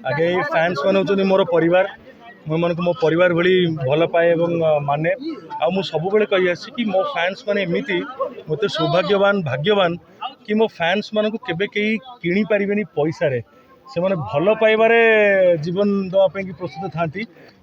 आगे फैंस मान होचंदी मोर परिवार मन को मो परिवार भली भल पाए और माने आ मु सब बेले कही आसी कि मो फैंस माने एमिति मते सौभाग्यवान भाग्यवान कि मो फैंस मान को केबे कहीं किणी पारिबेनी पैसा रे से माने भल पाइबारे जीवन दवाई कि प्रस्तुत था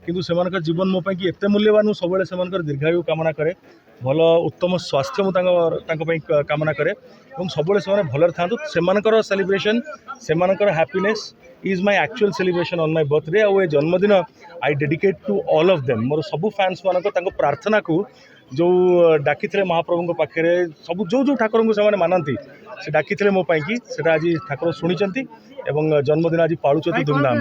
किंतु से जीवन मो कि एते मूल्यवान सब से दीर्घायु कामना करे भल उत्तम स्वास्थ्य मुझे कामना करे और सब से भल था से सेलिब्रेशन से happiness is my actual celebration on my birthday आउ ए जन्मदिन I dedicate to all of them more सब फैंस मान प्रार्थना को जो डाकी महाप्रभु पाखे सब जो जो ठाकुर को से मानती से डाकी मो कि सेटा आज ठाकुर शुणी एवं जन्मदिन आज पालुच धूमधाम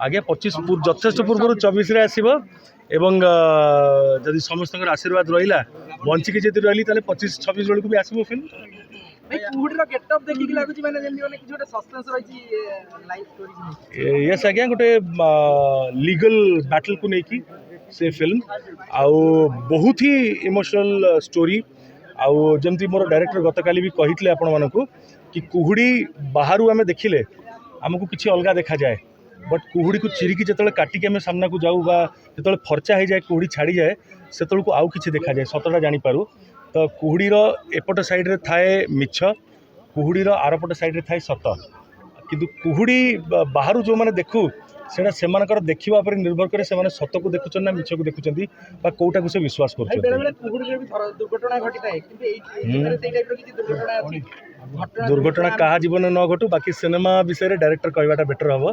आगे 25 जथेष पूर्व 24 आसो एवं जदि समस्त आशीर्वाद रहा बंचिकी जी रही 25-26 बेलू भी आसो फिल्म यस आज्ञा गोटे लीगल बैटल को लेकिन से फिल्म आउ बहुत ही इमोशनल स्टोरी आउ जमती मोर डायरेक्टर गत काली भी कही आपण मानक कि कुहुड़ी बाहर आम देखिले आमको किसी अलग देखा जाए बट कुहुड़ी को चिरिकी जो काटिकी आम सामना को जाऊ जो फर्चा हो जाए कुहुड़ी छाड़ी जाए से आउ कि देखा जाए सतटा जानीपारू तो कुहुड़ीर एपट साइड्रे थाए मिछ कुहुड़ीर आरपट साइड्रे थाए सत किंतु कुहुड़ी बाहर जो मैंने देखू सेटा से देखा पर निर्भर करे से सत को देखुं ना मिछ को देखुं कौटा को से विश्वास कर दुर्घटना क्या जीवन न घटू बाकी सिनेमा विषय डायरेक्टर कहवाटा बेटर हम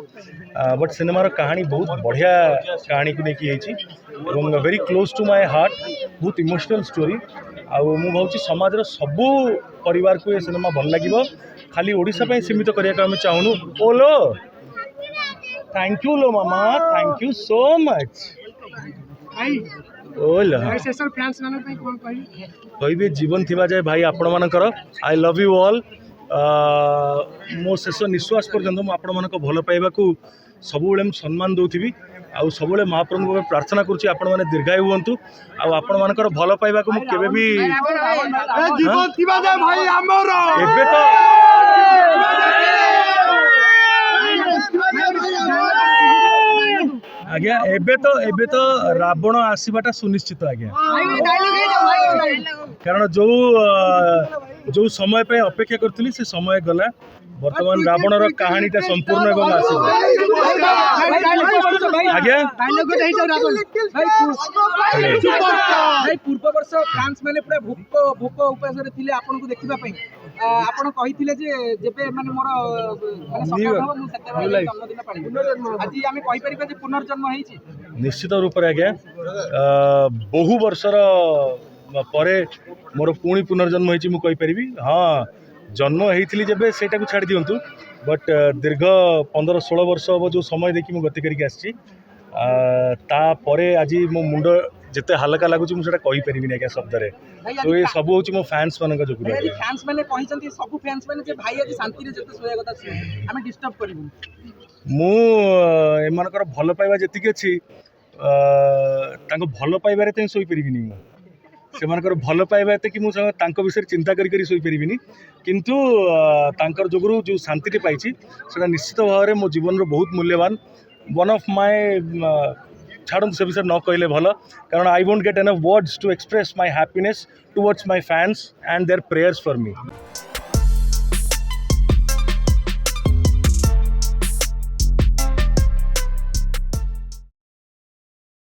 बट सिनेमार कहानी बहुत बढ़िया कहानी को लेकिन very close to my heart बहुत इमोशनल स्टोरी आउ मु भावुँ समाज सबू परिवार को ये सिनेमा भल लगे खाली ओडिशा सीमित करने चाहूँ ओलो thank you low mama thank you so much कहि जीवन थी जाए भाई आपण मानकर आई लव यू ऑल मो शेष निश्वास पर्यंत मुझे भल पाइबा सब सम्मान दौथि आउ सब महाप्रभु को प्रार्थना करुँच आपण मैंने दीर्घायु हूँ आपण मानकर भल पाइबा को केबे भी एबे तो आज्ञा एबे तो रावण आसवाटा सुनिश्चित आज्ञा कारण जो समय पे अपेक्षा करी से समय गला बर्तमान रावणर कहानीटा संपूर्ण एवं आज्ञा पूर्व वर्ष फ्रांस मैंने पूरा भोक उपास थे आपन को देखा आपन कही जेबे माने मोर जन्मदिन पाली आज आम कहीपर पुनर्जन्म होइछि निश्चित रूप से आज्ञा बहु वर्षर परे मोर पुणी पुनर्जन्म होइछि मु कहि परिबी हाँ जन्म होइथिली जेबे सेटा को छाड़ दियंतु बट दीर्घ 15-16 वर्ष हम जो समय देखी मु गति करके आछि तापरे आज मो मुंड जिते हल्का लगुच मुझे कही पारिनी आज्ञा शब्द तो ये सब हूँ मो फैंस मान जो फैंस माने कहिसंती सब फैंस माने जे भाई आज शांति रे जते सोया कथा आमे डिस्टर्ब करिवु मु एमानकर भल पाइबा जेतिक अछि तांको भल पाइबारे तै सोई परिबिनी से मानकर भल पाइबा एते कि मु तांको विषय चिंता करी सोई परिबिनी किंतु तांकर जोगुरु जो शांति पाइछि सेटा निश्चित भाव में मो जीवन रो बहुत मूल्यवान वन ऑफ माय छाड़ू से विषय न कहले भल कारण I won't get enough words to express my happiness towards my fans and their prayers for me.